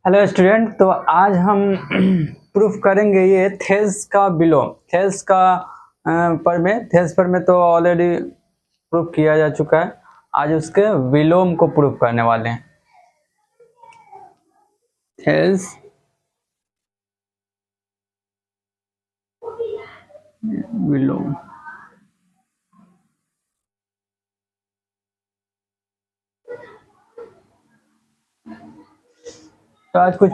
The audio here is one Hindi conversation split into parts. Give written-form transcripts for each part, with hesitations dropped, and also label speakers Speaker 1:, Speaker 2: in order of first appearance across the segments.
Speaker 1: हेलो स्टूडेंट, तो आज हम प्रूफ करेंगे ये थेल्स का विलोम। थेल्स का थेल्स पर में तो ऑलरेडी प्रूफ किया जा चुका है। आज उसके विलोम को प्रूफ करने वाले हैं। थेल्स विलोम। तो आज कुछ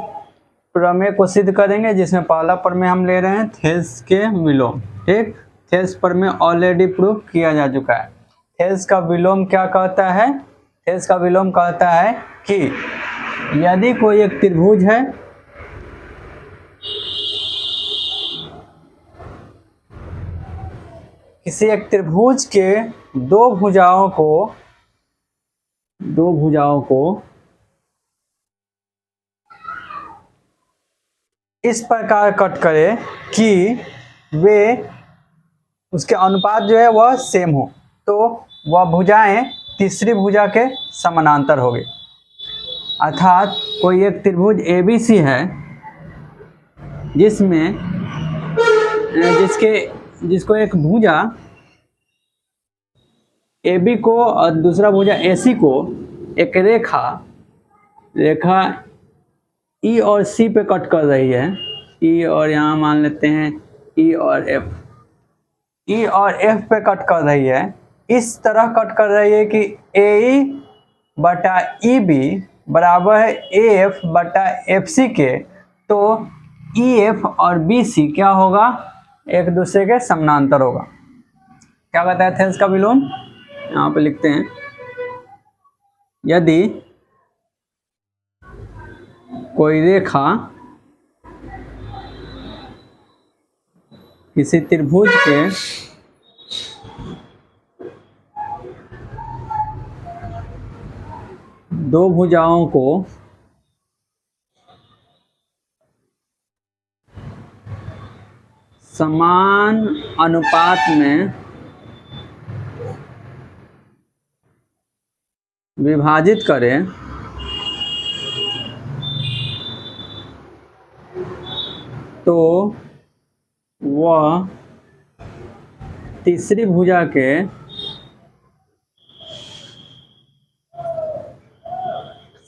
Speaker 1: प्रमेय को सिद्ध करेंगे, जिसमें पहला प्रमेय हम ले रहे हैं थेल्स के विलोम। ठीक, थेल्स प्रमेय ऑलरेडी प्रूफ किया जा चुका है। थेल्स का विलोम क्या कहता है? थेल्स का विलोम कहता है कि यदि कोई एक त्रिभुज है, किसी एक त्रिभुज के दो भुजाओं को इस प्रकार कट करे कि वे उसके अनुपात जो है वह सेम हो, तो वह भुजाएं तीसरी भुजा के समानांतर होगी। अर्थात कोई एक त्रिभुज ABC है जिसको एक भुजा AB को और दूसरा भुजा AC को एक रेखा E और C पे कट कर रही है। E और यहाँ मान लेते हैं E और F पे कट कर रही है। इस तरह कट कर रही है कि AE बटा EB बराबर है AF बटा FC के। तो EF और BC क्या होगा? एक दूसरे के समानांतर होगा। क्या कहता है थेल्स का विलोम? यहाँ पे लिखते हैं, यदि कोई रेखा किसी त्रिभुज के दो भुजाओं को समान अनुपात में विभाजित करें तो वह तीसरी भुजा के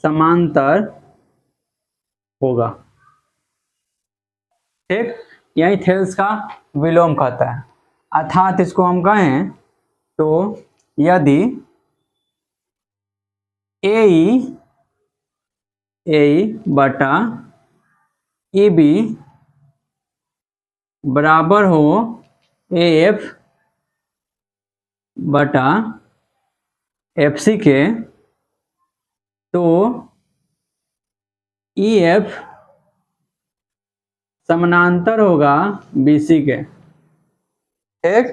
Speaker 1: समांतर होगा। ठीक, यही थेल्स का विलोम कहता है। अर्थात इसको हम कहें तो यदि AE बटा EB बराबर हो AF बटा FC के, तो EF समानांतर होगा BC के। ठीक,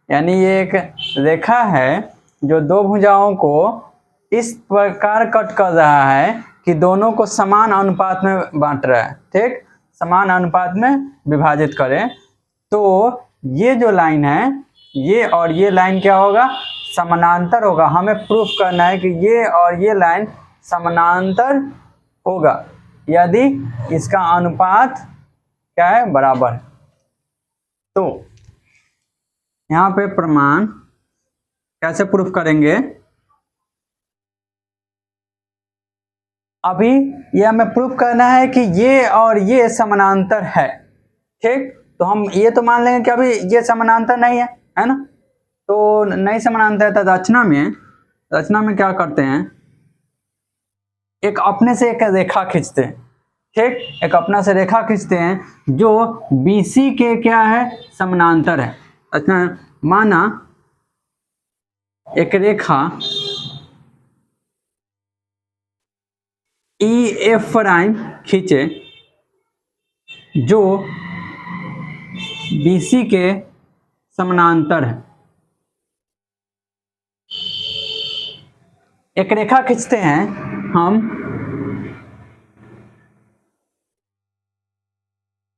Speaker 1: यानी ये एक रेखा है जो दो भुजाओं को इस प्रकार कट कर रहा है कि दोनों को समान अनुपात में बांट रहा है। ठीक, समान अनुपात में विभाजित करें तो ये जो लाइन है, ये और ये लाइन क्या होगा? समानांतर होगा। हमें प्रूफ करना है कि ये और ये लाइन समानांतर होगा यदि इसका अनुपात क्या है? बराबर। तो यहाँ पे प्रमाण कैसे प्रूफ करेंगे? अभी ये हमें प्रूफ करना है कि ये और ये समानांतर है। ठीक, तो हम ये तो मान लेंगे कि अभी ये समानांतर नहीं है ना? तो नहीं समानांतर है तो रचना में क्या करते हैं? एक अपने से एक रेखा खींचते हैं। ठीक, एक अपना से रेखा खींचते हैं जो BC के क्या है? समानांतर है। अच्छा, माना एक रेखा EF प्राइम खींचे जो BC के समानांतर है। एक रेखा खींचते हैं हम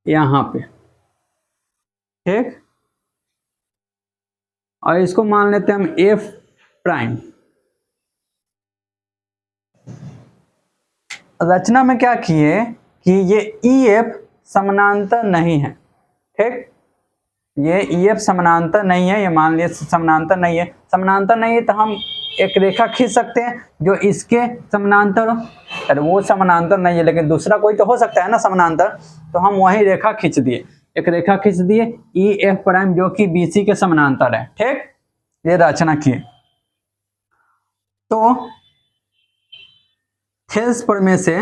Speaker 1: यहाँ पे। ठीक, और इसको मान लेते हैं हम F प्राइम। रचना में क्या किए कि ये EF समानांतर नहीं है, ठीक, ये EF समानांतर नहीं है, ये मान लिया समानांतर नहीं है। समानांतर नहीं है तो हम एक रेखा खींच सकते हैं जो इसके समानांतर हो। अरे वो समानांतर नहीं है लेकिन दूसरा कोई तो हो सकता है ना समानांतर, तो हम वही रेखा खींच दिए, एक रेखा खींच दिए EF प्राइम जो कि BC के समानांतर है, ठीक, ये रचना किए। तो थेल्स प्रमेय से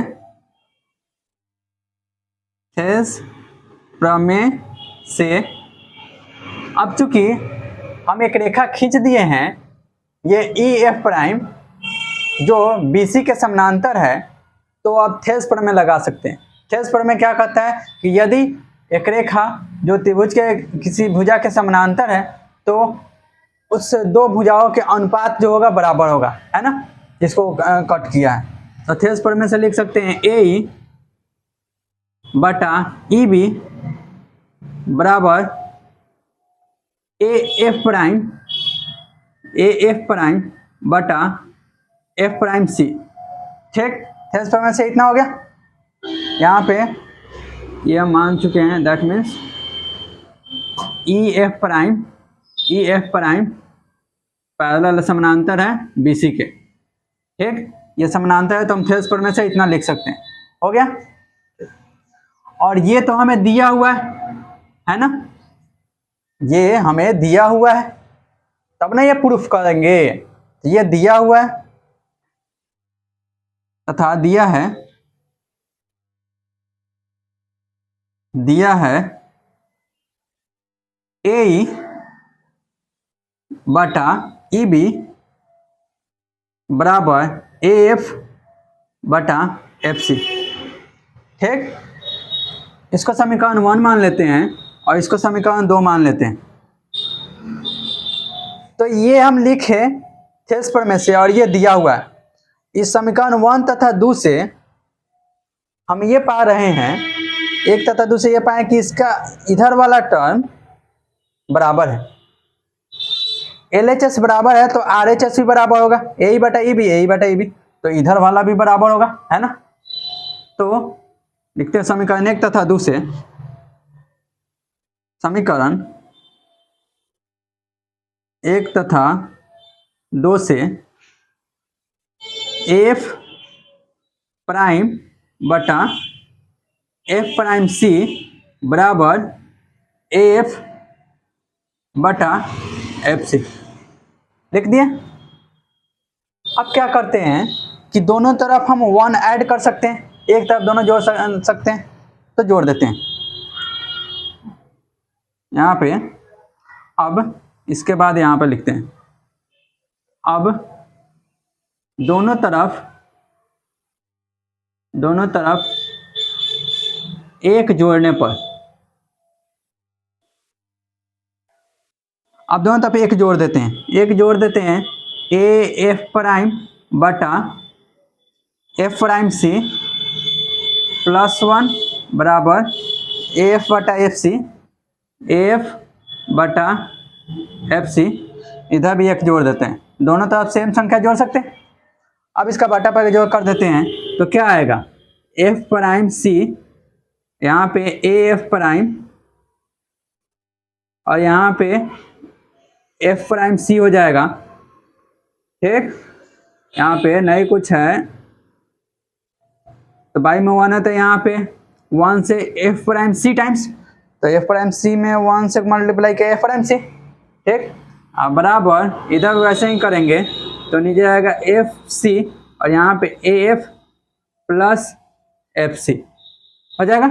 Speaker 1: अब चूंकि हम एक रेखा खींच दिए हैं, ये EF प्राइम जो BC के समानांतर है, तो अब थेल्स प्रमेय लगा सकते हैं। थेल्स प्रमेय क्या कहता है कि यदि एक रेखा जो त्रिभुज के किसी भुजा के समानांतर है तो उस दो भुजाओं के अनुपात जो होगा बराबर होगा, है ना, जिसको कट किया है। तो थेल्स प्रमेय से लिख सकते हैं AE बटा EB बराबर AF प्राइम बटा F प्राइम C, ठीक। थेल्स प्रमेय से इतना हो गया। यहाँ पे ये हम मान चुके हैं, that means EF prime parallel समानांतर है BC के, ठीक, ये समानांतर है तो हम थेल्स प्रमेय से इतना लिख सकते हैं, हो गया। और ये तो हमें दिया हुआ है ना, ये हमें दिया हुआ है तब ना ये प्रूफ करेंगे, ये दिया हुआ है तथा दिया है AE बटा EB बराबर AF बटा FC, ठीक। इसको समीकरण 1 मान लेते हैं और इसको समीकरण 2 मान लेते हैं। तो ये हम लिखे थेल्स प्रमेय से और ये दिया हुआ है। इस समीकरण 1 तथा 2 से हम ये पा रहे हैं, एक तथा 2 से ये पाए कि इसका इधर वाला टर्म बराबर है, LHS बराबर है तो RHS भी बराबर होगा, AE बटा EB, तो इधर वाला भी बराबर होगा, है ना। तो लिखते हैं समीकरण 1 तथा 2 से, समीकरण 1 तथा 2 से AF प्राइम बटा F प्राइम C बराबर AF बटा FC लिख दिए। अब क्या करते हैं कि दोनों तरफ हम 1 ऐड कर सकते हैं, एक तरफ दोनों जोड़ सकते हैं, तो जोड़ देते हैं यहाँ पे। अब इसके बाद यहाँ पे लिखते हैं, अब दोनों तरफ एक जोड़ने पर, अब दोनों तरफ एक जोड़ देते हैं, AF प्राइम बटा F प्राइम C +1 बराबर AF बटा FC, AF बटा FC, इधर भी एक जोड़ देते हैं, दोनों तरफ सेम संख्या जोड़ सकते हैं। अब इसका बटा पर जोड़ कर देते हैं तो क्या आएगा, F प्राइम C, यहाँ पे AF प्राइम और यहाँ पे F प्राइम C हो जाएगा, ठीक। यहाँ पे नहीं कुछ है तो बाई में 1 है तो यहाँ पे 1 से F प्राइम C टाइम्स, तो F प्राइम C में 1 से मल्टीप्लाई किया F प्राइम C, ठीक। अब बराबर इधर वैसे ही करेंगे तो नीचे आएगा FC और यहाँ पे AF प्लस FC हो जाएगा,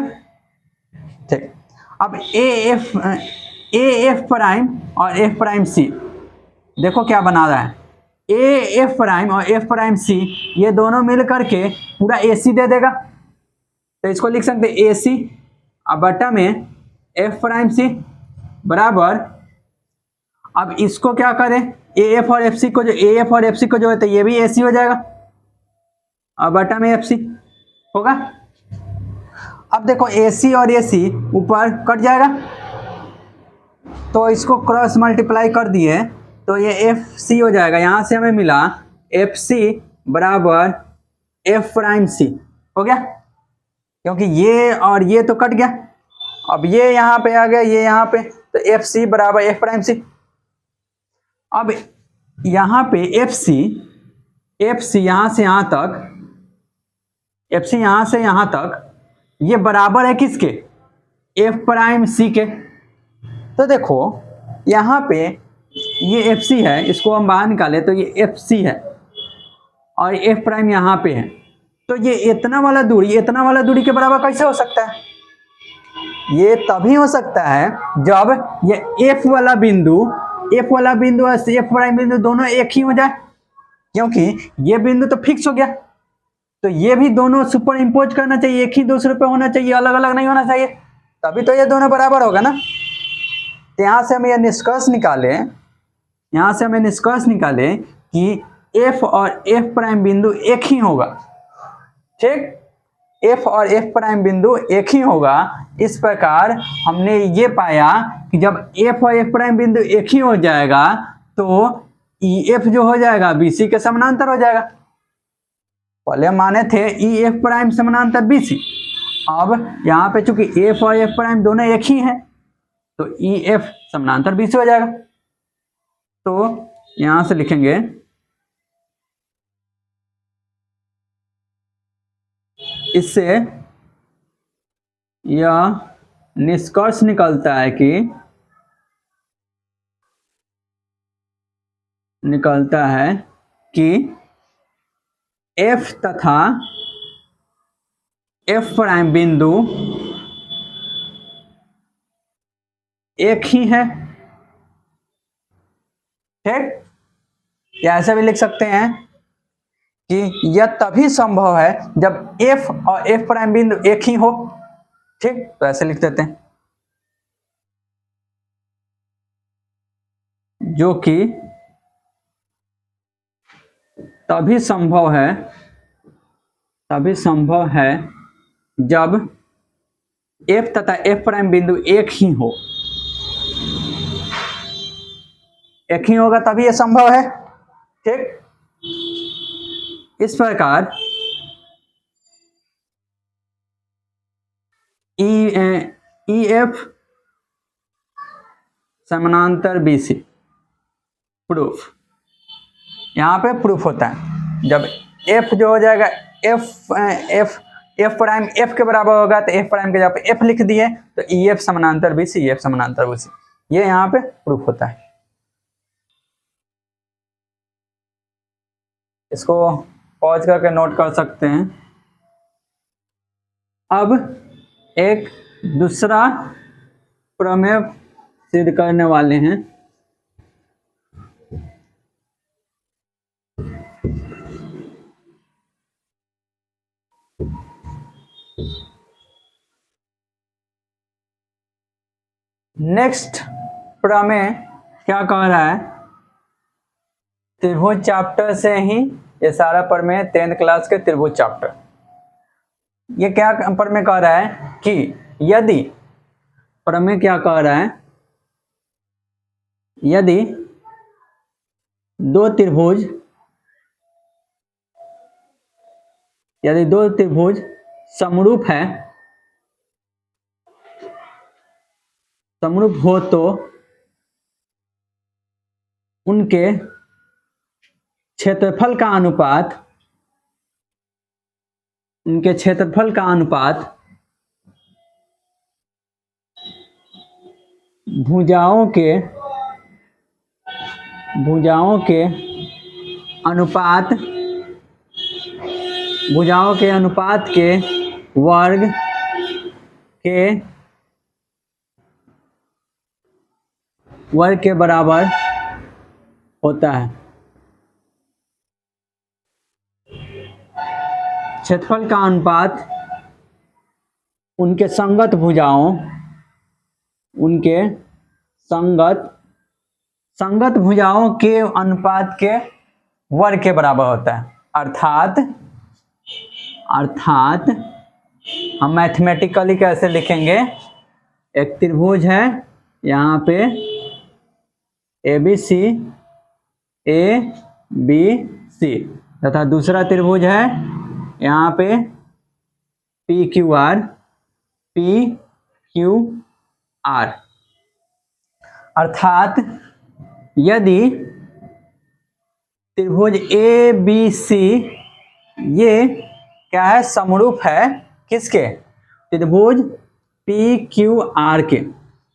Speaker 1: ठीक। अब AF प्राइम और F प्राइम C देखो क्या बना रहा है, AF प्राइम और F प्राइम C ये दोनों मिल करके पूरा AC दे देगा, तो इसको लिख सकते हैं AC अब बटा में F प्राइम C बराबर, अब इसको क्या करें, AF और FC को जो है तो ये भी AC हो जाएगा और बटा में FC होगा। अब देखो AC और AC ऊपर कट जाएगा तो इसको क्रॉस मल्टीप्लाई कर दिए तो ये FC हो जाएगा, यहाँ से हमें मिला FC बराबर F प्राइम C हो गया, क्योंकि ये और ये तो कट गया। अब ये यहाँ पे आ गया, ये यहाँ पे, तो एफ सी बराबर एफ प्राइम सी। अब यहाँ पे एफ सी यहाँ से यहाँ तक, एफ सी यहाँ से यहाँ तक ये बराबर है किसके, एफ प्राइम सी के। तो देखो यहाँ पे ये एफ सी है, इसको हम बाहर निकाले तो ये एफ सी है और एफ प्राइम यहाँ पे है। तो ये इतना वाला दूरी के बराबर कैसे हो सकता है? ये तभी हो सकता है जब ये एफ वाला बिंदु और एफ प्राइम बिंदु दोनों एक ही हो जाए, क्योंकि ये बिंदु तो फिक्स हो गया, तो ये भी दोनों सुपर इम्पोज करना चाहिए, एक ही दूसरे पे होना चाहिए, अलग अलग नहीं होना चाहिए, तभी तो ये दोनों बराबर होगा ना। तो यहाँ से हम ये निष्कर्ष निकाले कि एफ और एफ प्राइम बिंदु एक ही होगा। ठीक, एफ और एफ प्राइम बिंदु एक ही होगा। इस प्रकार हमने ये पाया कि जब एफ और एफ प्राइम बिंदु एक ही हो जाएगा तो ई एफ जो हो जाएगा बी सी के समानांतर हो जाएगा। पहले माने थे ई एफ प्राइम समानांतर बी सी, अब यहाँ पे चूंकि एफ और एफ प्राइम दोनों एक ही हैं तो ई एफ समानांतर बी सी हो जाएगा। तो यहाँ से लिखेंगे इससे यह निष्कर्ष निकलता है कि एफ तथा एफ प्राइम बिंदु एक ही है। ठीक, या ऐसा भी लिख सकते हैं कि यह तभी संभव है जब एफ और एफ प्राइम बिंदु एक ही हो। ठीक, तो ऐसे लिख देते हैं, जो कि तभी संभव है जब एफ तथा एफ प्राइम बिंदु एक ही हो। एक ही होगा तभी यह संभव है। ठीक, इस प्रकार ई एफ समानांतर बी सी प्रूफ, यहाँ पे प्रूफ होता है जब एफ जो हो जाएगा एफ प्राइम एफ के बराबर होगा तो एफ प्राइम के जगह पे एफ लिख दिए तो ई एफ समानांतर बी सी, एफ समानांतर बी सी, ये यहाँ पे प्रूफ होता है। इसको पॉज करके नोट कर सकते हैं। अब एक दूसरा प्रमेय सिद्ध करने वाले हैं। नेक्स्ट प्रमेय क्या कह रहा है, त्रिभुज चैप्टर से ही ये सारा प्रमेय 10th क्लास के त्रिभुज चैप्टर। ये क्या प्रमेय कह रहा है कि यदि प्रमेय क्या कह रहा है, यदि दो त्रिभुज समरूप हो तो उनके क्षेत्रफल का अनुपात भुजाओं के अनुपात के वर्ग के बराबर होता है। क्षेत्रफल का अनुपात उनके संगत भुजाओं के अनुपात के वर्ग के बराबर होता है। अर्थात हम मैथमेटिकली कैसे लिखेंगे, एक त्रिभुज है यहाँ पे ए बी सी तथा दूसरा त्रिभुज है यहाँ पे P Q R, P Q R. अर्थात यदि त्रिभुज ए बी सी ये क्या है, समरूप है किसके, त्रिभुज पी क्यू आर के,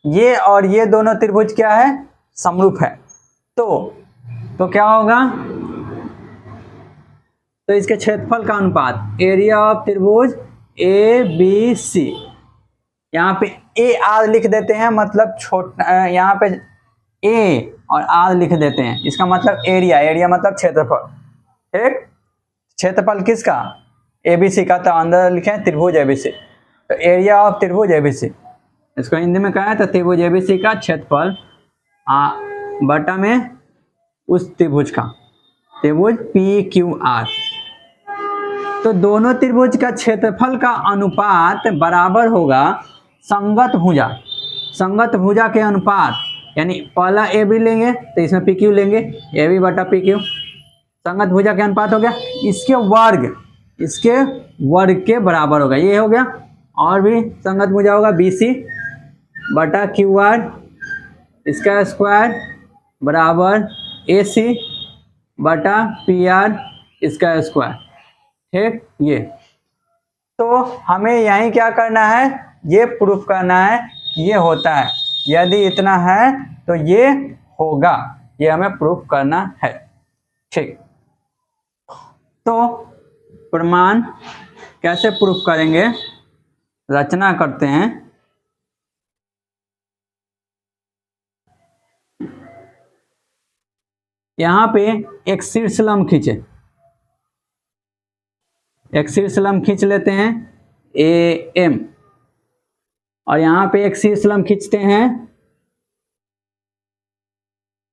Speaker 1: ये और ये दोनों त्रिभुज क्या है, समरूप है, तो क्या होगा, तो इसके क्षेत्रफल का अनुपात, एरिया ऑफ त्रिभुज ए बी सी, यहाँ पे ए आर लिख देते हैं, मतलब छोटा, यहाँ पे ए और आर लिख देते हैं, इसका मतलब एरिया, एरिया मतलब क्षेत्रफल, ठीक, क्षेत्रफल किसका, एबीसी का, तो अंदर लिखे त्रिभुज एबीसी, तो एरिया ऑफ त्रिभुज एबीसी, इसको हिंदी में कहा है तो त्रिभुज एबीसी का क्षेत्रफल बटा में उस त्रिभुज का, त्रिभुज पी क्यू आर। तो दोनों त्रिभुज का क्षेत्रफल का अनुपात बराबर होगा संगत भुजा, संगत भुजा के अनुपात, यानी पहला ए बी लेंगे तो इसमें पी क्यू लेंगे, ए बी बटा पी क्यू, संगत भुजा के अनुपात हो गया, इसके वर्ग के बराबर होगा, ये हो गया, और भी संगत भुजा होगा बी सी बटा क्यू आर, इसका स्क्वायर बराबर ए सी बटा पी आर, इसका स्क्वायर, ठीक, ये। तो हमें यहीं क्या करना है, ये प्रूफ करना है कि ये होता है, यदि इतना है तो ये होगा, ये हमें प्रूफ करना है, ठीक। तो प्रमाण कैसे प्रूफ करेंगे, रचना करते हैं। यहाँ पे एक शीर्षलंब खींचे, एक शीर्षलंब खींच लेते हैं ए एम, और यहाँ पे एक शीर्षलंब खींचते हैं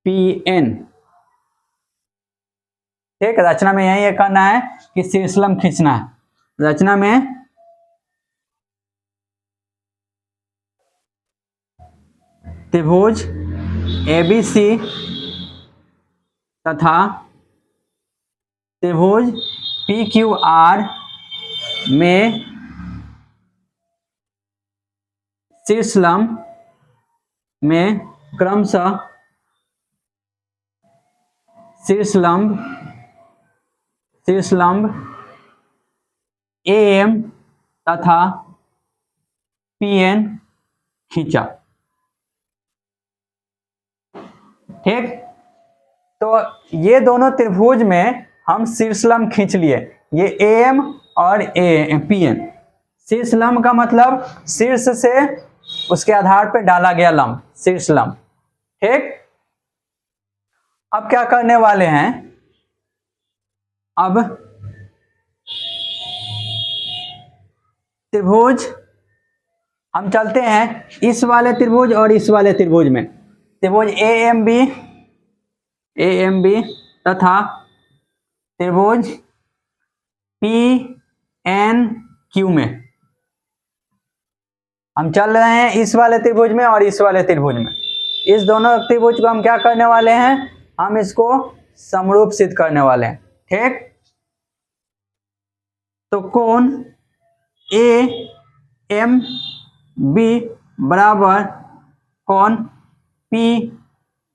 Speaker 1: पी एन, ठीक। रचना में यही करना है कि शीर्षलंब खींचना है, रचना में त्रिभुज एबीसी तथा त्रिभुज पी क्यू आर में शीर्षलंब में क्रमशः शीर्षलंब ए एम तथा पी एन खींचा, ठीक। तो ये दोनों त्रिभुज में हम शीर्षलंब खींच लिए, ये ए एम और ए पी एन, शीर्षलंब का मतलब शीर्ष से उसके आधार पर डाला गया लंब, शीर्षलंब, ठीक। अब क्या करने वाले हैं, अब त्रिभुज हम चलते हैं इस वाले त्रिभुज और इस वाले त्रिभुज में, त्रिभुज ए एम बी तथा त्रिभुज पी एन क्यू में हम चल रहे हैं, इस वाले त्रिभुज में और इस वाले त्रिभुज में, इस दोनों त्रिभुज को हम क्या करने वाले हैं, हम इसको समरूप सिद्ध करने वाले हैं, ठीक। तो कोण ए एम बी बराबर कोण पी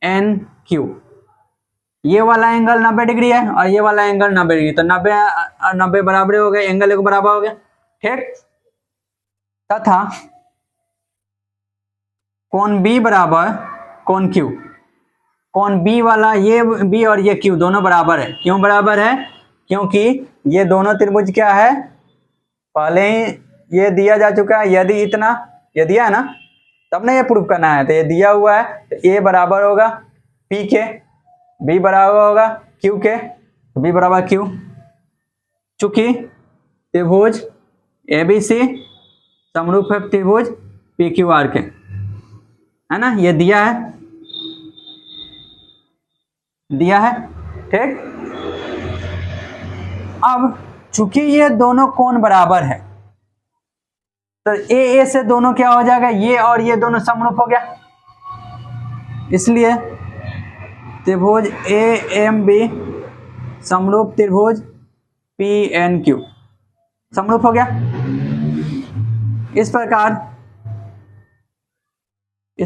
Speaker 1: एन क्यू, ये वाला एंगल 90 डिग्री है और ये वाला एंगल 90 डिग्री, तो 90 और 90 बराबर हो गए, एंगल एक बराबर हो गया, ठीक। तथा कोण बी बराबर कोण क्यू, कोण बी वाला, ये बी और ये क्यू दोनों बराबर है, क्यों बराबर है, क्योंकि ये दोनों त्रिभुज क्या है, पहले ही ये दिया जा चुका है, यदि इतना, ये दिया है ना, तब ना ये प्रूफ करना है, तो ये दिया हुआ है, तो ए बराबर होगा पी के, बी बराबर होगा क्यू के, तो बी बराबर क्यू, चूंकि त्रिभुज ए बी सी समरूप है त्रिभुज पी क्यू आर के, है ना, ये दिया है, ठीक। अब चूंकि ये दोनों कोण बराबर है, तो ए से दोनों क्या हो जाएगा, ये और ये दोनों समरूप हो गया, इसलिए त्रिभुज ए एम बी समरूप त्रिभुज पी एन क्यू समरूप हो गया, इस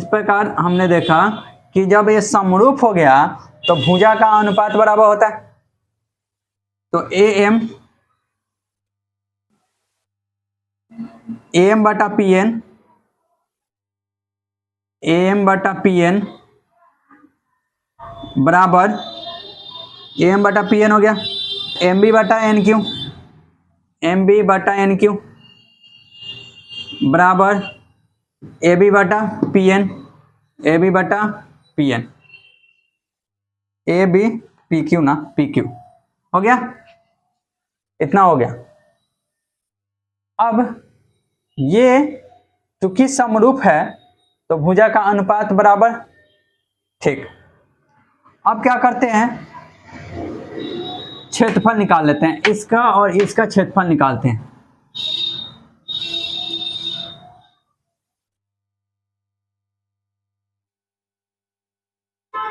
Speaker 1: प्रकार हमने देखा कि जब ये समरूप हो गया तो भुजा का अनुपात बराबर होता है। तो एम बटा पी एन बराबर एम बटा पी एन हो गया, एम बी बटा एन क्यू बराबर ए बी बटा P N, A B P Q ना, पी क्यू हो गया, इतना हो गया। अब ये चूंकि समरूप है तो भुजा का अनुपात बराबर, ठीक। अब क्या करते हैं, क्षेत्रफल निकाल लेते हैं, इसका और इसका क्षेत्रफल निकालते हैं।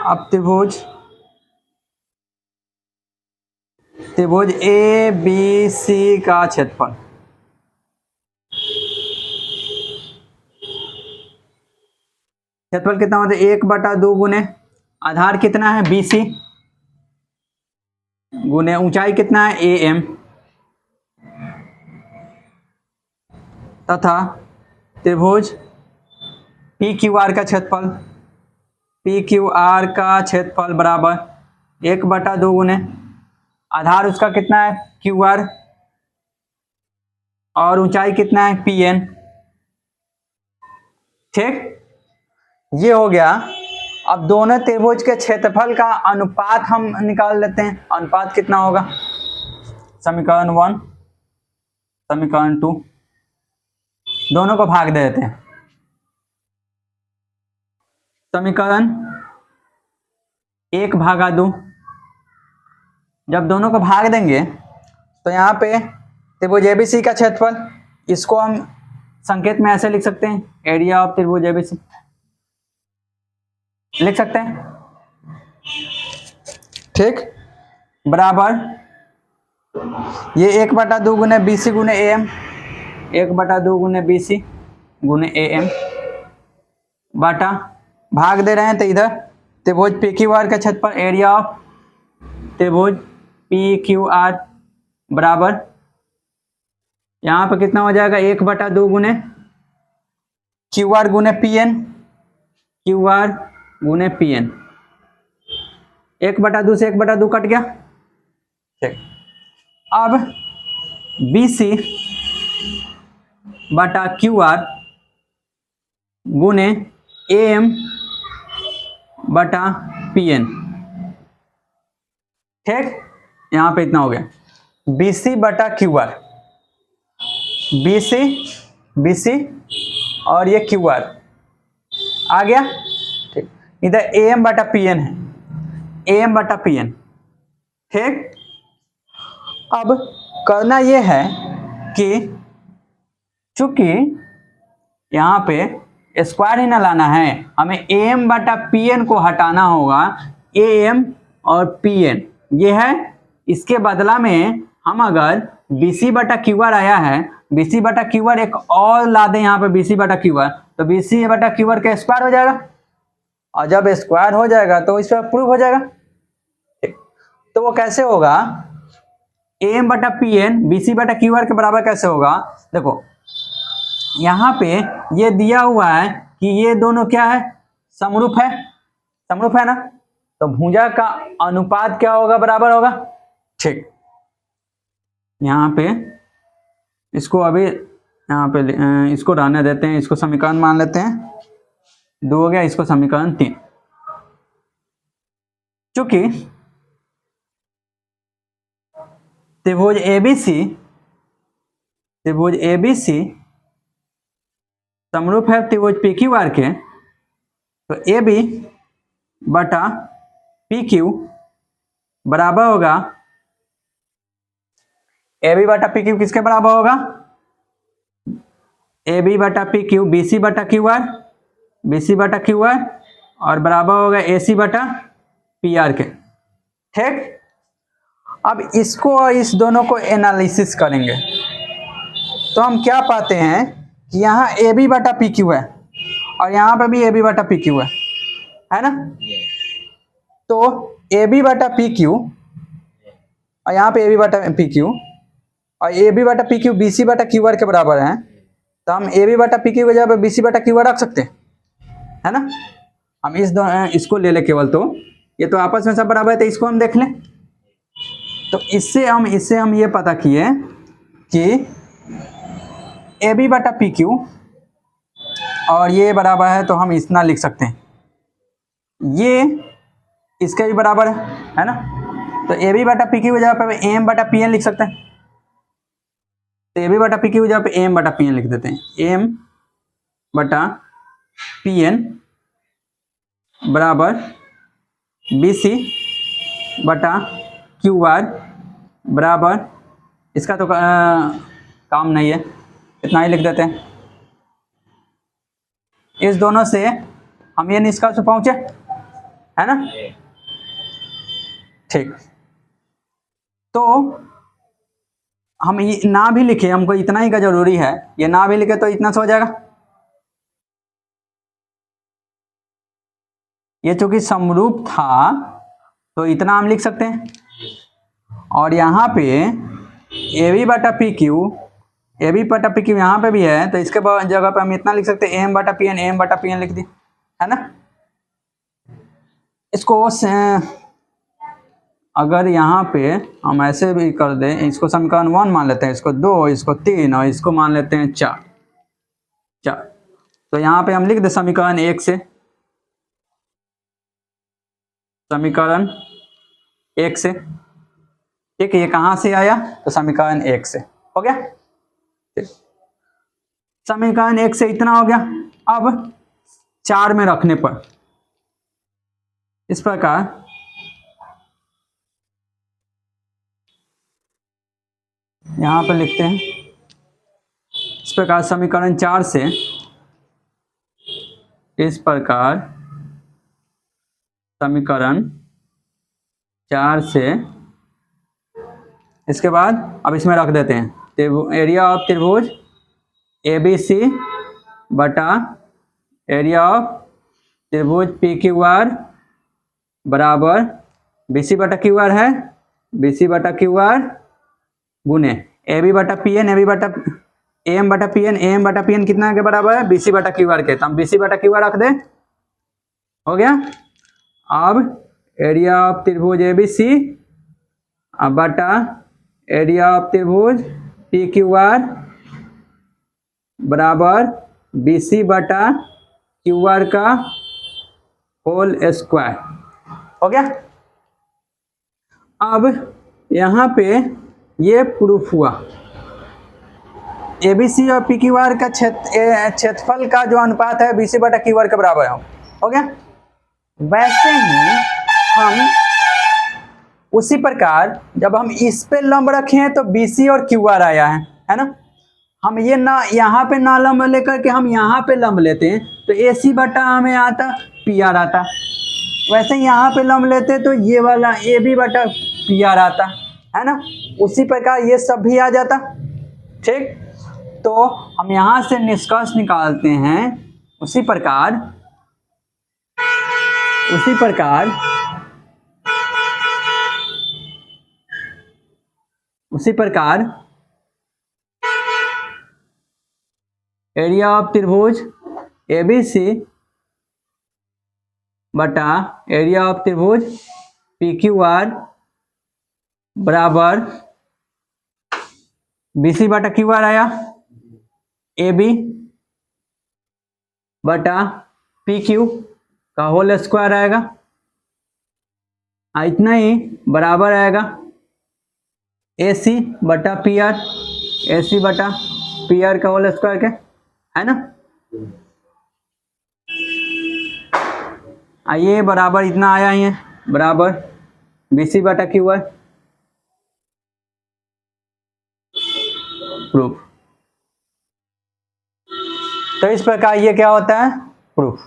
Speaker 1: अब त्रिभुज ए बी सी का क्षेत्रफल, कितना होता है, 1/2 गुने आधार कितना है BC गुने ऊंचाई कितना है AM तथा त्रिभुज PQR का क्षेत्रफल बराबर 1/2 गुने आधार उसका कितना है QR और ऊंचाई कितना है PN, ठीक। ये हो गया। अब दोनों त्रिभुज के क्षेत्रफल का अनुपात हम निकाल लेते हैं। अनुपात कितना होगा, समीकरण 1 समीकरण 2 दोनों को भाग दे देते हैं। समीकरण 1/2, जब दोनों को भाग देंगे तो यहाँ पे त्रिभुज ABC का क्षेत्रफल, इसको हम संकेत में ऐसे लिख सकते हैं, एरिया ऑफ त्रिभुज ABC लिख सकते हैं, ठीक। बराबर ये 1/2 गुने BC गुने AM, 1/2 गुने BC गुने AM बाटा, भाग दे रहे हैं तो इधर त्रिभुज PQR का क्षेत्रफल, एरिया ऑफ त्रिभुज PQR बराबर यहाँ पर कितना हो जाएगा, 1/2 गुने QR गुने PN, 1/2 से 1/2 कट गया, ठीक। अब BC बटा QR गुने AM बटा PN, ठीक। यहाँ पे इतना हो गया BC बटा QR, BC और ये QR आ गया, ठीक। इधर AM बटा PN है, AM बटा PN, ठीक। अब करना ये है कि चूंकि यहाँ पे स्क्वायर ही ना लाना है, हमें AM बटा PN को हटाना होगा। AM और PN ये है, इसके बदला में हम अगर BC बटा QR आया है, BC बटा QR एक और ला दें यहाँ पे BC बटा QR, तो BC बटा QR का स्क्वायर हो जाएगा, और जब स्क्वायर हो जाएगा तो इस पर प्रूव हो जाएगा, ठीक। तो वो कैसे होगा, AM बटा PN BC बटा QR के बराबर कैसे होगा, देखो यहाँ पे ये दिया हुआ है कि ये दोनों क्या है, समरूप है ना, तो भुजा का अनुपात क्या होगा, बराबर होगा, ठीक। यहाँ पे इसको अभी यहाँ पे इसको रहने देते हैं, इसको समीकरण मान लेते हैं 2 हो गया, इसको समीकरण 3। चूंकि त्रिभुज ABC समरूप है त्रिभुज PQR के, तो AB बटा PQ बराबर होगा, AB बटा PQ किसके बराबर होगा, AB बटा PQ BC बटा QR और बराबर होगा AC बटा PR के, ठीक। अब इसको और इस दोनों को एनालिसिस करेंगे तो हम क्या पाते हैं कि यहाँ ए बी बटा पी क्यू है और यहाँ पे भी ए बी बटा पी क्यू है ना। तो ए बी बटा पी क्यू और यहाँ पे ए बी बटा पी क्यू और ए बी बटा पी क्यू बी सी बटा क्यू आर के बराबर है। तो हम ए बी बटा पी क्यू की जगह पे बी सी बटा क्यू आर रख सकते हैं, है ना। हम इसको ले ले केवल, तो ये तो आपस में सब बराबर है, तो इसको हम देख लें। तो इससे हम ये पता किए कि ए बी बटा पी क्यू और ये बराबर है, तो हम इतना लिख सकते हैं, ये इसके भी बराबर है ना। तो ए बी बटा पी क्यू की जगह पे एम बटा पी एन लिख सकते हैं। तो ए बी बटा पी क्यू की जगह पे एम बटा पी एन लिख देते हैं। एम बटा पी एन बराबर बी सी बटा क्यू आर बराबर, इसका तो काम नहीं है, इतना ही लिख देते हैं। इस दोनों से हम ये निष्कर्ष पहुंचे, है ना। ठीक, तो हम ये ना भी लिखे, हमको इतना ही का जरूरी है, ये ना भी लिखे तो इतना से हो जाएगा। ये चूंकि समरूप था तो इतना हम लिख सकते हैं। और यहाँ पे ए बी बटा पी क्यू, ए बी बटा पी क्यू यहाँ पे भी है, तो इसके जगह पे हम इतना लिख सकते हैं, एम बटा पी एन लिख दी, है ना। इसको अगर यहाँ पे हम ऐसे भी कर दें, इसको समीकरण 1 मान लेते हैं, इसको 2, इसको 3 और इसको मान लेते हैं 4। तो यहाँ पे हम लिख दे समीकरण 1 से, समीकरण 1 से, ठीक है। ये कहाँ से आया, तो समीकरण 1 से हो गया। समीकरण 1 से इतना हो गया। अब 4 में रखने पर इस प्रकार यहां पर लिखते हैं, इस प्रकार समीकरण 4 से, इस प्रकार समीकरण 4 से, इसके बाद अब इसमें रख देते हैं एरिया ऑफ त्रिभुज ए बी सी बटा एरिया ऑफ त्रिभुज पी क्यू आर बराबर बी सी बटा क्यू आर है, बी सी बटा क्यू आर गुने ए बी बटा पी एन, ए बी बटा एम बटा पी एन कितना के बराबर है, बी सी बटा क्यू आर के। तो हम बी सी बटा क्यू आर रख दें, हो गया। अब एरिया ऑफ त्रिभुज ए बी सी बटा एरिया ऑफ त्रिभुज पी क्यू आर बराबर बी सी बटा क्यू आर का होल स्क्वायर, हो गया। अब यहाँ पे ये प्रूफ हुआ एबीसी और पी क्यू आर का क्षेत्रफल का जो अनुपात है बीसी बटा क्यू आर के बराबर हो गया। वैसे ही हम उसी प्रकार जब हम इस पे लंब रखे हैं तो बीसी और क्यू आर आया है ना। हम ये ना यहाँ पे ना लंब लेकर के हम यहाँ पे लंब लेते हैं तो ए सी बटा हमें आता, पी आर आता। वैसे यहाँ पे लंब लेते तो ये वाला ए बी बटा पी आर आता, है ना। उसी प्रकार ये सब भी आ जाता, ठीक। तो हम यहाँ से निष्कर्ष निकालते हैं, उसी प्रकार एरिया ऑफ त्रिभुज ए बी सी बटा एरिया ऑफ त्रिभुज पी क्यू आर बराबर बी सी बटा क्यू आर आया, ए बी बटा पी क्यू का होल स्क्वायर आएगा, इतना ही बराबर आएगा ए सी बटा पी आर, ए सी बटा पी आर का होल स्क्वायर के, है ना। ये बराबर इतना आया ही है, बराबर बी सी बटा क्यू आर, प्रूफ। तो इस प्रकार ये क्या होता है, प्रूफ।